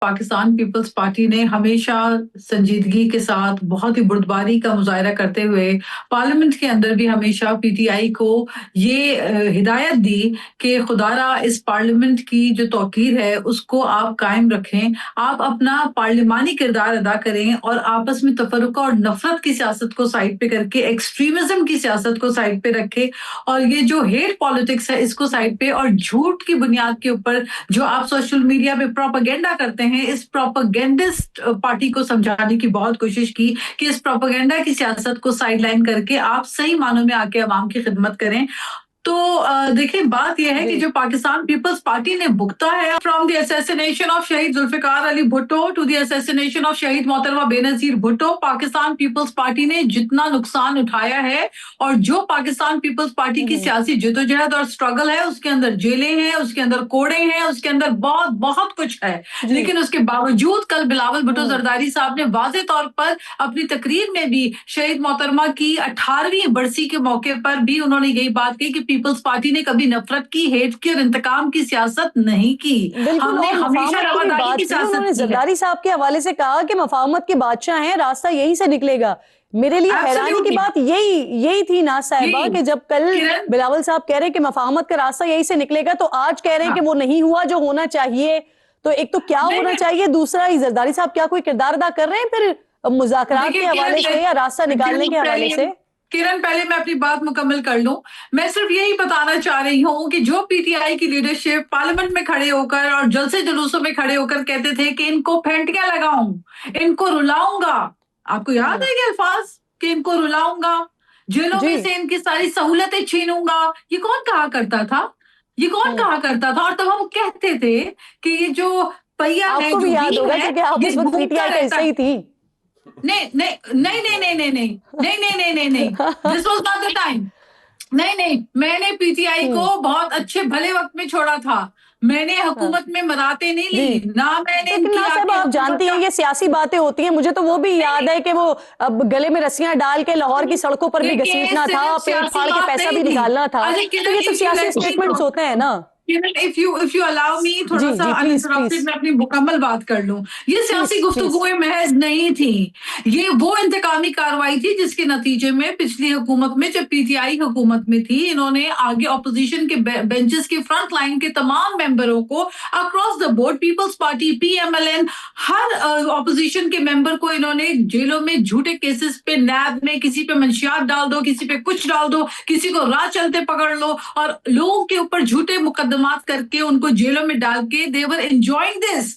Pakistan Peoples Party ने हमेशा संजीदगी के साथ बहुत ही बुर्दबारी का मुज़ाहिरा करते हुए पार्लियामेंट के अंदर भी हमेशा पीटीआई को ये हिदायत दी कि खुदारा इस पार्लियामेंट की जो तौकीर है उसको आप कायम रखें, आप अपना पार्लिमानी किरदार अदा करें और आपस में तफर्रुका और नफरत की सियासत को साइड पे करके एक्सट्रीमिज्म की सियासत को साइड पे रखें और ये जो हेट पॉलिटिक्स है इसको साइड पे और झूठ की बुनियाद के ऊपर जो आप सोशल मीडिया पे प्रोपेगेंडा करते हैं, इस प्रोपेगेंडिस्ट पार्टी को समझाने की बहुत कोशिश की कि इस प्रोपेगेंडा की सियासत को साइडलाइन करके आप सही मानों में आके अवाम की खिदमत करें। तो देखिए बात यह है कि जो पाकिस्तान पीपल्स पार्टी ने भुगता है फ्रॉम द असैसिनेशन ऑफ शहीद Zulfikar Ali Bhutto to the assassination of शहीद मोहतरमा बेनजीर भुट्टो, पाकिस्तान पीपल्स पार्टी ने जितना नुकसान उठाया है और जो पाकिस्तान पीपल्स पार्टी की सियासी जद्दोजहद और स्ट्रगल है उसके अंदर जेलें हैं, उसके अंदर कोड़े हैं, उसके अंदर बहुत बहुत कुछ है, लेकिन उसके बावजूद कल बिलावल भुट्टो जरदारी साहब ने वाज़े तौर पर अपनी तकरीर में भी शहीद मोहतरमा की 18वीं बरसी के मौके पर भी उन्होंने यही बात कही कि पीपल्स पार्टी ने कभी नफरत की, हेट की और इंतकाम की सियासत नहीं की। हमने हमेशा रवादारी की सियासत की है। जरदारी साहब के हवाले से कहा कि मफाहमत के बादशाह हैं, रास्ता यहीं से निकलेगा। मेरे लिए हैरानी की बात यही थी नाज साहिबा कि जब कल बिलावल साहब कह रहे हैं कि मफाहमत का रास्ता यहीं से निकलेगा, तो आज कह रहे हैं कि वो नहीं हुआ जो होना चाहिए। तो एक तो क्या होना चाहिए, दूसरा जरदारी साहब क्या कोई किरदार अदा कर रहे हैं फिर मुज़ाकरात के हवाले से या रास्ता निकालने के हवाले से? किरण, पहले मैं अपनी बात मुकम्मल कर लूं। मैं सिर्फ यही बताना चाह रही हूं कि जो पीटीआई की लीडरशिप पार्लियामेंट में खड़े होकर और जलसे जुलूसों में खड़े होकर कहते थे कि इनको फेंटियां लगाऊं, इनको रुलाऊंगा, आपको याद है ये अल्फाज कि इनको रुलाऊंगा, जेलों में से इनकी सारी सहूलतें छीनूंगा, ये कौन कहा करता था? ये कौन कहा करता था? और तब हम कहते थे कि ये जो पहिया है, आपको भी याद होगा क्योंकि आप उस वक्त पीटीआई का हिस्सा ही थी। नहीं नहीं नहीं नहीं नहीं नहीं नहीं नहीं नहीं नहीं नहीं नहीं, this was not the time. नहीं नहीं, मैंने पीटीआई को बहुत अच्छे भले वक्त में छोड़ा था। मैंने हुकूमत में मराते नहीं ली ना, मैंने आप जानती हैं ये सियासी बातें होती हैं। मुझे तो वो भी याद है कि वो अब गले में रस्सियां डाल के लाहौर की सड़कों पर भी घसीटना था, पेट फाड़ के पैसा भी निकालना था। तो ये सब सियासी स्टेटमेंट्स होते हैं ना। If you allow me थोड़ा सा uninterrupted मैं अपनी मुकम्मल बात कर लूं। ये सियासी गुफ्तगूएं महज नहीं थी, ये वो इंतकामी कार्रवाई थी जिसके नतीजे में पिछली हुकूमत में, जब पीटीआई हुकूमत में थी, इन्होंने आगे ऑपोजिशन के बेंचेस के फ्रंट लाइन के तमाम मेंबरों को across the board, Peoples Party, PMLN, हर ऑपोजिशन के मेंबर को इन्होंने जेलों में झूठे केसेस पे, नैब में किसी पे मंशियात डाल दो, किसी पे कुछ डाल दो, किसी को राह चलते पकड़ लो और लोगों के ऊपर झूठे मुकदमात करके उनको जेलों में डाल के दे वर एंजॉयिंग दिस।